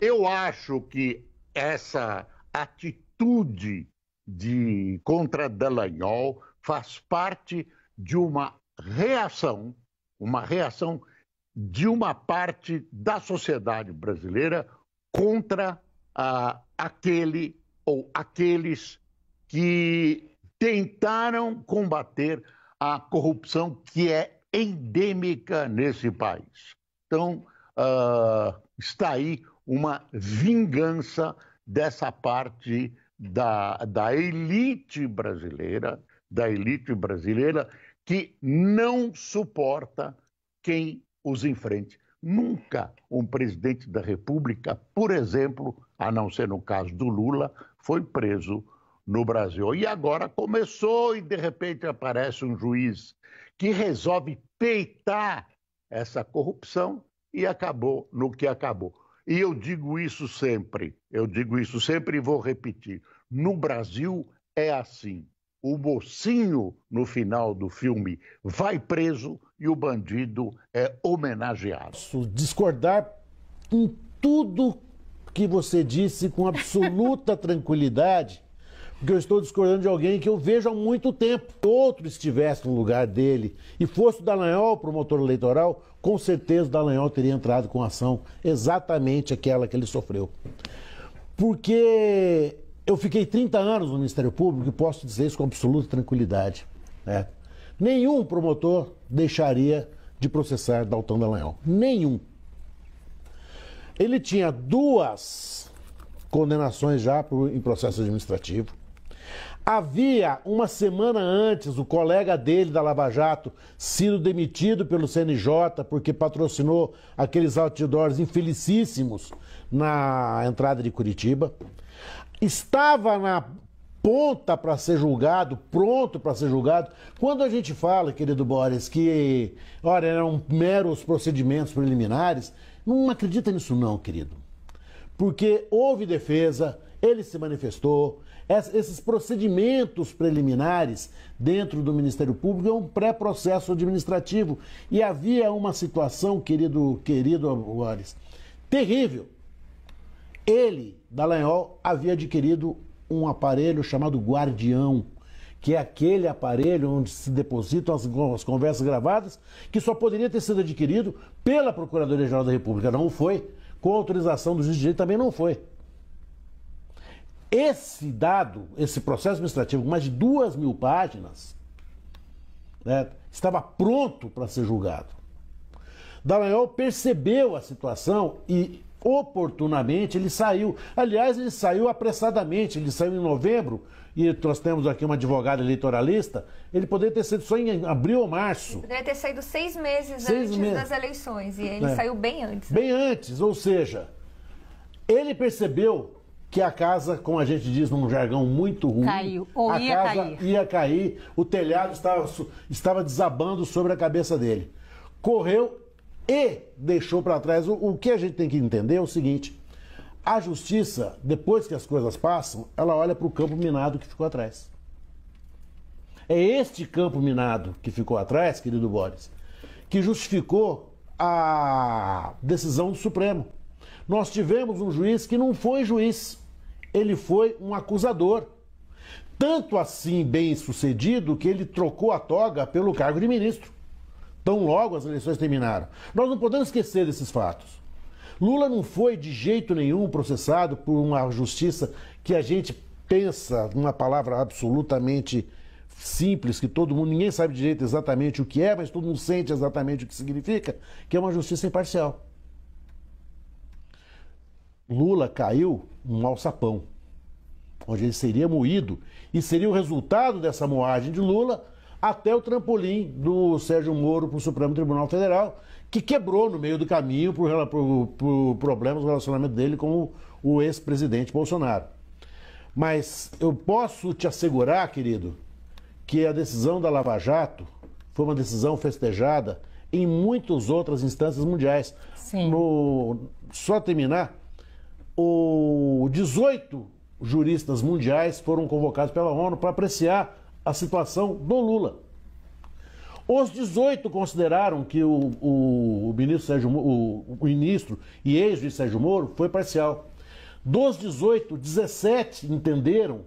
Eu acho que essa atitude contra Dallagnol faz parte de uma reação de uma parte da sociedade brasileira contra aquele ou aqueles que tentaram combater a corrupção que é endêmica nesse país. Então, está aí uma vingança dessa parte da elite brasileira, que não suporta quem os enfrente. Nunca um presidente da República, por exemplo, a não ser no caso do Lula, foi preso no Brasil. E agora começou e, de repente, aparece um juiz que resolve peitar essa corrupção e acabou no que acabou. E eu digo isso sempre e vou repetir. No Brasil é assim. O mocinho, no final do filme, vai preso e o bandido é homenageado. Discordar em tudo que você disse com absoluta tranquilidade, porque eu estou discordando de alguém que eu vejo há muito tempo. Se outro estivesse no lugar dele e fosse o Dallagnol promotor eleitoral, com certeza o Dallagnol teria entrado com ação exatamente aquela que ele sofreu. Porque eu fiquei 30 anos no Ministério Público e posso dizer isso com absoluta tranquilidade, né? Nenhum promotor deixaria de processar Dalton Dallagnol. Nenhum. Ele tinha 2 condenações já em processo administrativo. Havia, uma semana antes, o colega dele da Lava Jato sido demitido pelo CNJ porque patrocinou aqueles outdoors infelicíssimos na entrada de Curitiba. Estava na ponta para ser julgado, pronto para ser julgado. Quando a gente fala, querido Boris, que olha, eram meros procedimentos preliminares, não acredita nisso não, querido. Porque houve defesa, ele se manifestou. Esses procedimentos preliminares dentro do Ministério Público é um pré-processo administrativo. E havia uma situação, querido Boris, terrível. Ele, Dallagnol, havia adquirido um aparelho chamado Guardião, que é aquele aparelho onde se depositam as conversas gravadas, que só poderia ter sido adquirido pela Procuradoria-Geral da República. Não foi. Com autorização do juiz de direito também não foi. Esse processo administrativo, com mais de 2.000 páginas, né, estava pronto para ser julgado. Dallagnol percebeu a situação e, oportunamente, ele saiu. Aliás, ele saiu apressadamente, ele saiu em novembro, e nós temos aqui uma advogada eleitoralista, ele poderia ter saído só em abril ou março. Ele poderia ter saído 6 meses antes das eleições, e ele saiu bem antes. Bem antes, ou seja, ele percebeu que a casa, como a gente diz num jargão muito ruim, caiu, ou a casa ia cair, o telhado estava desabando sobre a cabeça dele. Correu e deixou para trás. O que a gente tem que entender é o seguinte: a justiça, depois que as coisas passam, ela olha para o campo minado que ficou atrás. É este campo minado que ficou atrás, querido Boris, que justificou a decisão do Supremo. Nós tivemos um juiz que não foi juiz, ele foi um acusador. Tanto assim bem sucedido que ele trocou a toga pelo cargo de ministro. Tão logo as eleições terminaram. Nós não podemos esquecer desses fatos. Lula não foi de jeito nenhum processado por uma justiça que a gente pensa numa palavra absolutamente simples, que ninguém sabe direito exatamente o que é, mas todo mundo sente exatamente o que significa, que é uma justiça imparcial. Lula caiu num alçapão, onde ele seria moído, e seria o resultado dessa moagem de Lula até o trampolim do Sérgio Moro para o Supremo Tribunal Federal, que quebrou no meio do caminho por problemas no relacionamento dele com o ex-presidente Bolsonaro. Mas eu posso te assegurar, querido, que a decisão da Lava Jato foi uma decisão festejada em muitas outras instâncias mundiais. Sim. Só terminar, 18 juristas mundiais foram convocados pela ONU para apreciar a situação do Lula. Os 18 consideraram que o ministro e ex-juiz Sérgio Moro foi parcial. Dos 18, 17 entenderam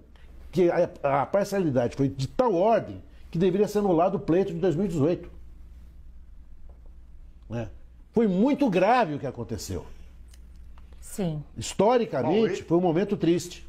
que a parcialidade foi de tal ordem que deveria ser anulado o pleito de 2018. Né? Foi muito grave o que aconteceu. Sim. Historicamente, foi um momento triste.